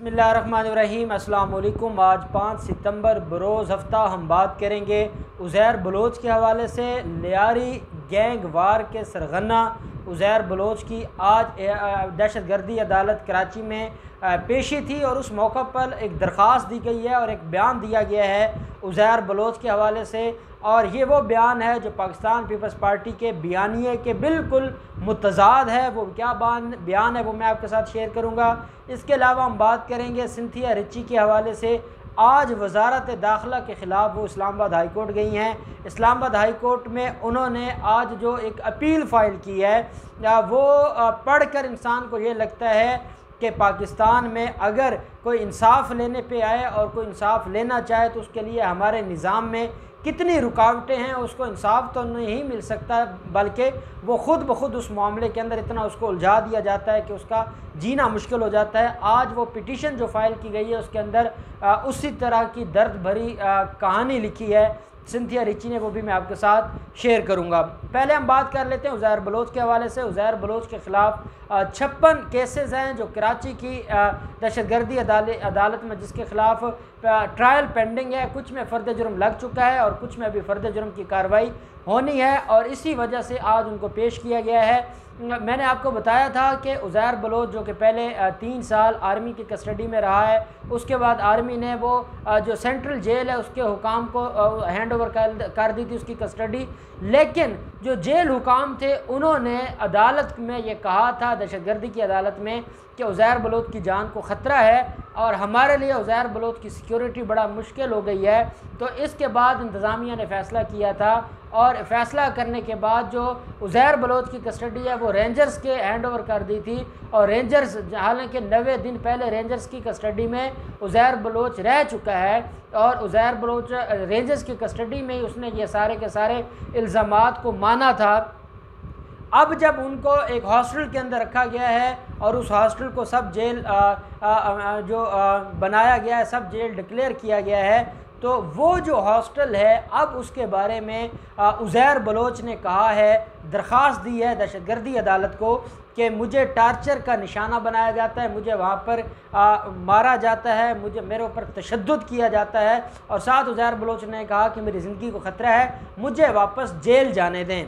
बिस्मिल्लाहिर्रहमानिर्रहीम। अस्सलाम वालेकुम। आज 5 सितंबर बरोज़ हफ्ता हम बात करेंगे उज़ैर बलोच के हवाले से। लियारी गैंग वार के सरगना उज़ैर बलोच की आज दहशतगर्दी अदालत कराची में पेशी थी और उस मौका पर एक दरख्वास्त दी गई है और एक बयान दिया गया है उज़ैर बलोच के हवाले से। और ये वो बयान है जो पाकिस्तान पीपल्स पार्टी के बयानिए के बिल्कुल मुतज़ाद है। वो क्या बयान है वो मैं आपके साथ शेयर करूँगा। इसके अलावा हम बात करेंगे सिंथिया रिची के हवाले से। आज वजारत दाखिला के ख़िलाफ़ वो इस्लामाबाद हाई कोर्ट गई हैं। इस्लामाबाद हाई कोर्ट में उन्होंने आज जो एक अपील फ़ाइल की है वो पढ़ कर इंसान को ये लगता है कि पाकिस्तान में अगर कोई इंसाफ लेने पे आए और कोई इंसाफ लेना चाहे तो उसके लिए हमारे निज़ाम में कितनी रुकावटें हैं। उसको इंसाफ तो नहीं मिल सकता बल्कि वो ख़ुद ब खुद उस मामले के अंदर इतना उसको उलझा दिया जाता है कि उसका जीना मुश्किल हो जाता है। आज वो पिटीशन जो फ़ाइल की गई है उसके अंदर उसी तरह की दर्द भरी कहानी लिखी है सिंथिया रिची ने, वो भी मैं आपके साथ शेयर करूंगा। पहले हम बात कर लेते हैं उज़ैर बलोच के हवाले से। उज़ैर बलोच के ख़िलाफ़ 56 केसेस हैं जो कराची की दहशतगर्दी अदालत में जिसके ख़िलाफ़ ट्रायल पेंडिंग है। कुछ में फ़र्द जुर्म लग चुका है और कुछ में अभी फ़र्द जुर्म की कार्रवाई होनी है और इसी वजह से आज उनको पेश किया गया है। मैंने आपको बताया था कि उज़ैर बलोच जो कि पहले 3 साल आर्मी की कस्टडी में रहा है, उसके बाद आर्मी ने वो जो सेंट्रल जेल है उसके हुकाम को हैंड ओवर कर दी थी उसकी कस्टडी। लेकिन जो जेल हुकाम थे उन्होंने अदालत में ये कहा था, दहशतगर्दी की अदालत में, कि उज़ैर बलोच की जान को ख़तरा है और हमारे लिए उज़ैर बलोच की सिक्योरिटी बड़ा मुश्किल हो गई है। तो इसके बाद इंतज़ामिया ने फ़ैसला किया था और फ़ैसला करने के बाद जो उज़ैर बलोच की कस्टडी है वो रेंजर्स के हैंड ओवर कर दी थी। और रेंजर्स, हालांकि 90 दिन पहले रेंजर्स की कस्टडी में उज़ैर बलोच रह चुका है और उज़ैर बलोच रेंजर्स की कस्टडी में ही उसने ये सारे के सारे इल्ज़ामात को माना था। अब जब उनको एक हॉस्टल के अंदर रखा गया है और उस हॉस्टल को सब जेल बनाया गया है, सब जेल डिक्लेयर किया गया है, तो वो जो हॉस्टल है अब उसके बारे में उज़ैर बलोच ने कहा है, दरख्वास्त दी है दहशतगर्दी अदालत को कि मुझे टार्चर का निशाना बनाया जाता है, मुझे वहाँ पर मारा जाता है, मेरे ऊपर तशद्दुद किया जाता है। और साथ उज़ैर बलोच ने कहा कि मेरी ज़िंदगी को ख़तरा है, मुझे वापस जेल जाने दें।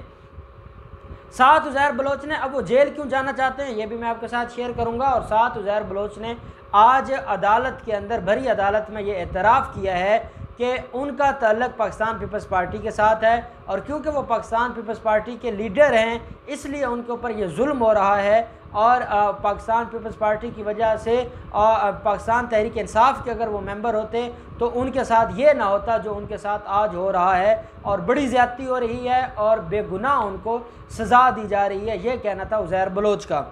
साथ उज़ैर बलोच ने, अब वो जेल क्यों जाना चाहते हैं ये भी मैं आपके साथ शेयर करूंगा। और साथ उज़ैर बलोच ने आज अदालत के अंदर, भरी अदालत में ये एतराफ़ किया है कि उनका ताल्लुक़ पाकिस्तान पीपल्स पार्टी के साथ है और क्योंकि वो पाकिस्तान पीपल्स पार्टी के लीडर हैं इसलिए उनके ऊपर ये जुल्म हो रहा है। और पाकिस्तान पीपल्स पार्टी की वजह से पाकिस्तान तहरीक इंसाफ के अगर वो मेंबर होते तो उनके साथ ये ना होता जो उनके साथ आज हो रहा है और बड़ी ज़्यादती हो रही है और बेगुनाह उनको सज़ा दी जा रही है। ये कहना था उज़ैर बलोच का।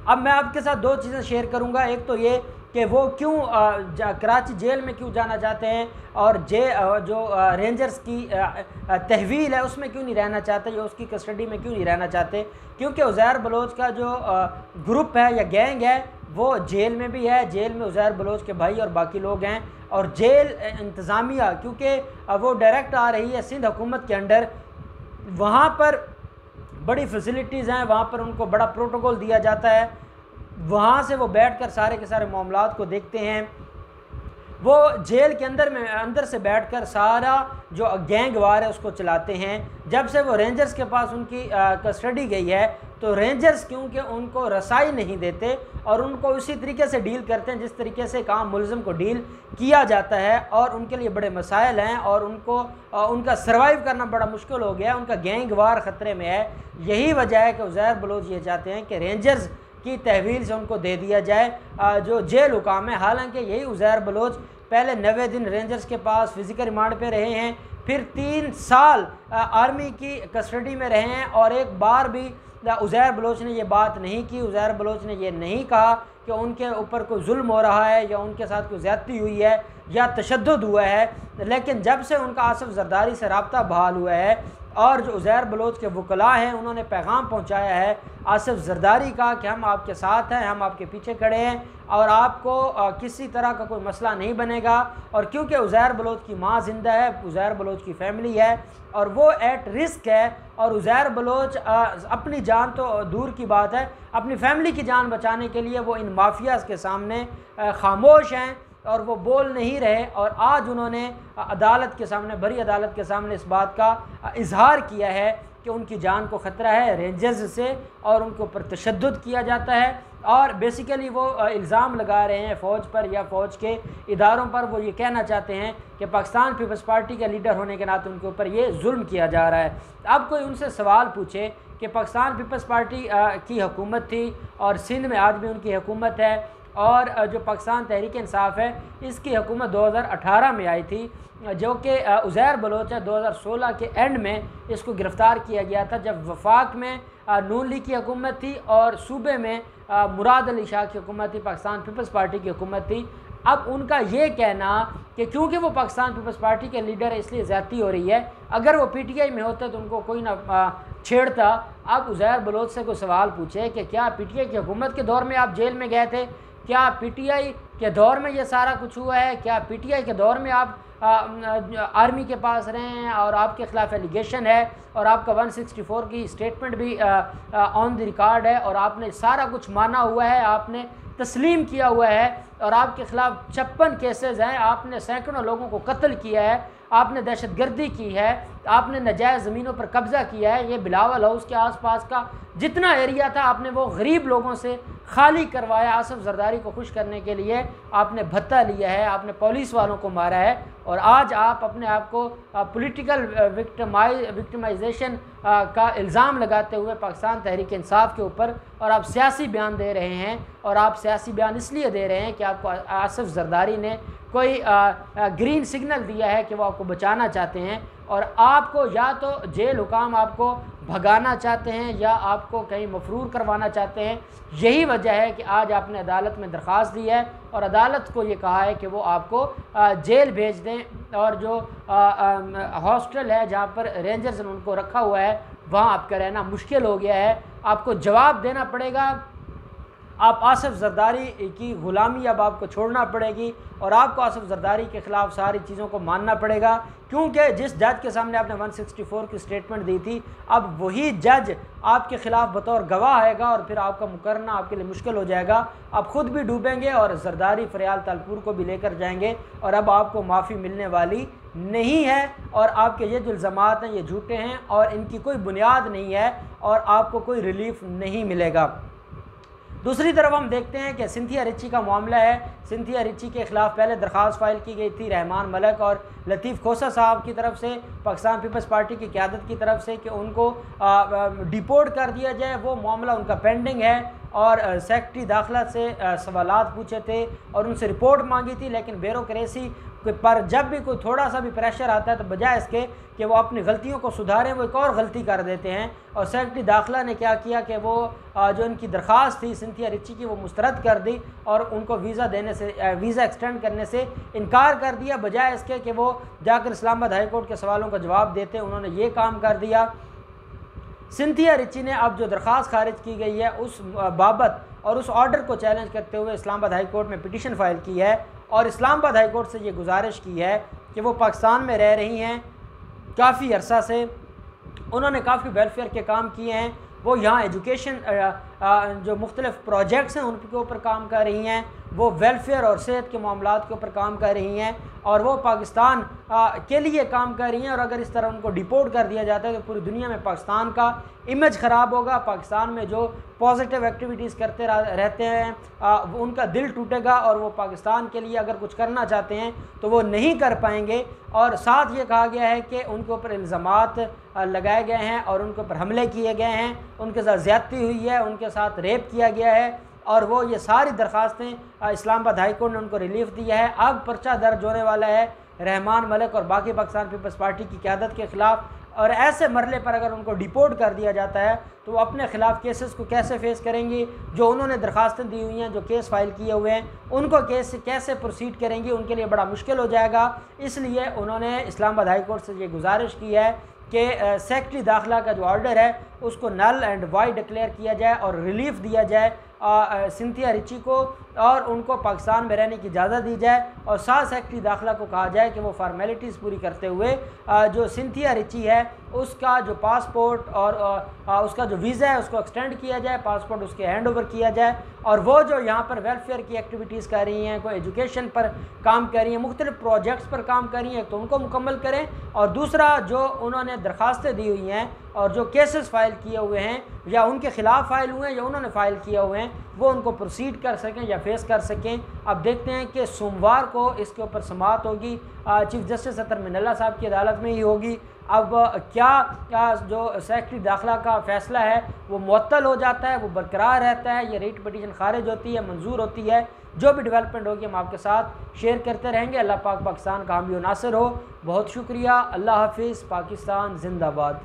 अब मैं आपके साथ 2 चीज़ें शेयर करूंगा। एक तो ये कि वो क्यों कराची जेल में क्यों जाना चाहते हैं और जो रेंजर्स की तहवील है उसमें क्यों नहीं रहना चाहते या उसकी कस्टडी में क्यों नहीं रहना चाहते। क्योंकि उज़ैर बलोच का जो ग्रुप है या गैंग है वो जेल में भी है, जेल में उज़ैर बलोच के भाई और बाकी लोग हैं। और जेल इंतज़ामिया क्योंकि वो डायरेक्ट आ रही है सिंध हुकूमत के अंडर, वहाँ पर बड़ी फैसिलिटीज़ हैं, वहाँ पर उनको बड़ा प्रोटोकॉल दिया जाता है, वहाँ से वो बैठकर सारे के सारे मामलात को देखते हैं। वो जेल के अंदर से बैठकर सारा जो गैंग वार है उसको चलाते हैं। जब से वो रेंजर्स के पास उनकी कस्टडी गई है तो रेंजर्स क्योंकि उनको रसाई नहीं देते और उनको उसी तरीके से डील करते हैं जिस तरीके से एक आम मुलज़िम को डील किया जाता है और उनके लिए बड़े मसाइल हैं और उनका सर्वाइव करना बड़ा मुश्किल हो गया है, उनका गैंग वार ख़तरे में है। यही वजह है कि उज़ैर बलोच ये चाहते हैं कि रेंजर्स की तहवील से उनको दे दिया जाए जो जेल हुकाम है। हालांकि यही उज़ैर बलोच पहले 90 दिन रेंजर्स के पास फ़िज़िकल रिमांड पे रहे हैं, फिर 3 साल आर्मी की कस्टडी में रहे हैं और एक बार भी उज़ैर बलोच ने ये बात नहीं की, उज़ैर बलोच ने ये नहीं कहा कि उनके ऊपर कोई जुल्म हो रहा है या उनके साथ कोई ज़्यादती हुई है या तशद्दुद हुआ है। लेकिन जब से उनका आसिफ ज़रदारी से रब्ता बहाल हुआ है और जो उज़ैर बलोच के वकला हैं उन्होंने पैगाम पहुंचाया है आसिफ ज़रदारी का कि हम आपके साथ हैं, हम आपके पीछे खड़े हैं और आपको किसी तरह का कोई मसला नहीं बनेगा। और क्योंकि उज़ैर बलोच की माँ ज़िंदा है, उज़ैर बलोच की फ़ैमिली है और वो एट रिस्क है और उज़ैर बलोच अपनी जान तो दूर की बात है, अपनी फ़ैमिली की जान बचाने के लिए वो इन माफियाज़ के सामने खामोश हैं और वो बोल नहीं रहे। और आज उन्होंने अदालत के सामने, भरी अदालत के सामने इस बात का इजहार किया है कि उनकी जान को ख़तरा है रेंजर्स से और उनके ऊपर तशद्दुद किया जाता है। और बेसिकली वो इल्ज़ाम लगा रहे हैं फ़ौज पर या फ़ौज के इदारों पर। वो ये कहना चाहते हैं कि पाकिस्तान पीपल्स पार्टी का लीडर होने के नाते उनके ऊपर ये जुल्म किया जा रहा है। अब कोई उनसे सवाल पूछे कि पाकिस्तान पीपल्स पार्टी की हुकूमत थी और सिंध में आज भी उनकी हुकूमत है, और जो पाकिस्तान तहरीक इंसाफ है इसकी हुकूमत 2018 में आई थी, जो कि उज़ैर बलोच 2016 के एंड में इसको गिरफ़्तार किया गया था, जब वफाक में नून लीग की हुकूमत थी और सूबे में मुराद अली शाह की हुकूमत थी, पाकिस्तान पीपल्स पार्टी की हुकूमत थी। अब उनका ये कहना कि क्योंकि वो पाकिस्तान पीपल्स पार्टी के लीडर है इसलिए ज़्यादती हो रही है, अगर वो पीटीआई में होते तो उनको कोई ना छेड़ता। अब उज़ैर बलोच से कोई सवाल पूछे कि क्या पीटीआई की हुकूमत के दौर में आप जेल में गए थे, क्या पीटीआई के दौर में ये सारा कुछ हुआ है, क्या पीटीआई के दौर में आप आर्मी के पास रहे हैं और आपके ख़िलाफ़ एलिगेशन है और आपका 164 की स्टेटमेंट भी ऑन द रिकॉर्ड है और आपने सारा कुछ माना हुआ है, आपने तस्लीम किया हुआ है और आपके ख़िलाफ़ 56 केसेस हैं, आपने सैकड़ों लोगों को कत्ल किया है, आपने दहशतगर्दी की है, आपने नजायज़ ज़मीनों पर कब्ज़ा किया है। ये बिलावल हाउस के आसपास का जितना एरिया था आपने वो गरीब लोगों से खाली करवाया। आसिफ जरदारी को खुश करने के लिए आपने भत्ता लिया है, आपने पुलिस वालों को मारा है और आज आप अपने आप को पॉलिटिकल विक्टिमाइजेशन का इल्ज़ाम लगाते हुए पाकिस्तान तहरीक इंसाफ के ऊपर और आप सियासी बयान दे रहे हैं। और आप सियासी बयान इसलिए दे रहे हैं कि आपको आसिफ जरदारी ने कोई ग्रीन सिग्नल दिया है कि वो आपको बचाना चाहते हैं और आपको या तो जेल हुकाम आपको भगाना चाहते हैं या आपको कहीं मफरूर करवाना चाहते हैं। यही वजह है कि आज आपने अदालत में दरख्वास्त दी है और अदालत को ये कहा है कि वो आपको जेल भेज दें और जो हॉस्टल है जहाँ पर रेंजर्स ने उनको रखा हुआ है वहाँ आपका रहना मुश्किल हो गया है। आपको जवाब देना पड़ेगा, आप आसिफ जरदारी की ग़ुलामी अब आपको छोड़ना पड़ेगी और आपको आसिफ जरदारी के ख़िलाफ़ सारी चीज़ों को मानना पड़ेगा, क्योंकि जिस जज के सामने आपने 164 की स्टेटमेंट दी थी अब वही जज आपके ख़िलाफ़ बतौर गवाह आएगा और फिर आपका मुकरना आपके लिए मुश्किल हो जाएगा। आप ख़ुद भी डूबेंगे और जरदारी फरियाल तालपुर को भी लेकर जाएंगे और अब आपको माफ़ी मिलने वाली नहीं है और आपके ये जो इल्ज़ामात हैं ये झूठे हैं और इनकी कोई बुनियाद नहीं है और आपको कोई रिलीफ नहीं मिलेगा। दूसरी तरफ हम देखते हैं कि सिंथिया रिची का मामला है। सिंथिया रिची के ख़िलाफ़ पहले दरख्वास्त फ़ाइल की गई थी रहमान मलिक और लतीफ़ खोसा साहब की तरफ से, पाकिस्तान पीपल्स पार्टी की क़यादत की तरफ से, कि उनको डिपोर्ट कर दिया जाए। वो मामला उनका पेंडिंग है और सेक्रेटरी दाखिला से सवालात पूछे थे और उनसे रिपोर्ट मांगी थी, लेकिन ब्यूरोक्रेसी पर जब भी कोई थोड़ा सा भी प्रेशर आता है तो बजाय इसके कि वो अपनी गलतियों को सुधारें वो एक और गलती कर देते हैं। और सेक्रेटरी दाखिला ने क्या किया कि वो जो उनकी दरख्वास्त थी सिंथिया रिची की वो मुस्तरद कर दी और उनको वीज़ा देने से, वीज़ा एक्सटेंड करने से इनकार कर दिया, बजाय इसके कि वो जाकर इस्लामाबाद हाई कोर्ट के सवालों का जवाब देते। उन्होंने ये काम कर दिया। सिंथिया रिची ने अब जो दरख्वास्त खारिज की गई है उस बाबत और उस ऑर्डर को चैलेंज करते हुए इस्लामाबाद हाई कोर्ट में पिटीशन फ़ाइल की है और इस्लामाबाद हाई कोर्ट से ये गुजारिश की है कि वो पाकिस्तान में रह रही हैं काफ़ी अरसा से, उन्होंने काफ़ी वेलफेयर के काम किए हैं, वो यहाँ एजुकेशन जो मुख्तलिफ़ प्रोजेक्ट्स हैं उनके ऊपर काम कर रही हैं, वो वेलफेयर और सेहत के मामलात के ऊपर काम कर रही हैं और वो पाकिस्तान के लिए काम कर रही हैं। और अगर इस तरह उनको डिपोर्ट कर दिया जाता है तो पूरी दुनिया में पाकिस्तान का इमेज ख़राब होगा। पाकिस्तान में जो पॉजिटिव एक्टिविटीज़ करते रहते हैं उनका दिल टूटेगा और वो पाकिस्तान के लिए अगर कुछ करना चाहते हैं तो वो नहीं कर पाएंगे। और साथ ये कहा गया है कि उनके ऊपर इल्ज़ामात लगाए गए हैं और उनके ऊपर हमले किए गए हैं, उनके साथ ज़्यादती हुई है, उनके साथ रेप किया गया है और वो ये सारी दरख्वास्तें इस्लामाबाद हाई कोर्ट ने उनको रिलीफ दिया है। अब पर्चा दर्ज होने वाला है रहमान मलिक और बाकी पाकिस्तान पीपल्स पार्टी की क़यादत के ख़िलाफ़ और ऐसे मरले पर अगर उनको डिपोर्ट कर दिया जाता है तो वो अपने ख़िलाफ़ केसेस को कैसे फेस करेंगी, जो उन्होंने दरख्वास्तें दी हुई हैं, जो केस फाइल किए हुए हैं उनको कैसे प्रोसीड करेंगी, उनके लिए बड़ा मुश्किल हो जाएगा। इसलिए उन्होंने इस्लामाबाद हाई कोर्ट से ये गुजारिश की है कि सेक्रेटरी दाखिला का जो ऑर्डर है उसको नल एंड वाइड डिक्लेयर किया जाए और रिलीफ दिया जाए सिंथिया रिची को और उनको पाकिस्तान में रहने की इजाज़त दी जाए और साथ सेक्रेटरी दाखिला को कहा जाए कि वो फार्मेलिटीज़ पूरी करते हुए जो सिंथिया रिची है उसका जो पासपोर्ट और उसका जो वीज़ा है उसको एक्सटेंड किया जाए, पासपोर्ट उसके हैंड ओवर किया जाए, और वो जो यहाँ पर वेलफेयर की एक्टिविटीज़ कर रही हैं, कोई एजुकेशन पर काम कर रही हैं, मुख्तलिफ प्रोजेक्ट्स पर काम कर रही हैं, तो उनको मुकम्मल करें। और दूसरा, जो उन्होंने दरख्वास्तें दी हुई हैं और जो केसेस फ़ाइल किए हुए हैं या उनके ख़िलाफ़ फ़ाइल हुए हैं या उन्होंने फ़ाइल किए हुए हैं, वो उनको प्रोसीड कर सकें या फेस कर सकें। अब देखते हैं कि सोमवार को इसके ऊपर समाअत होगी, चीफ जस्टिस अतर मिनल्ला साहब की अदालत में ही होगी। अब क्या जो सेक्रेटरी दाखिला का फ़ैसला है वो मुअत्तल हो जाता है, वो बरकरार रहता है, ये रिट पिटीशन खारिज होती है, मंजूर होती है। जो भी डेवलपमेंट होगी हम आपके साथ शेयर करते रहेंगे। अल्लाह पाक पाकिस्तान का हामी और नासिर हो। बहुत शुक्रिया। अल्लाह हाफिज़। पाकिस्तान जिंदाबाद।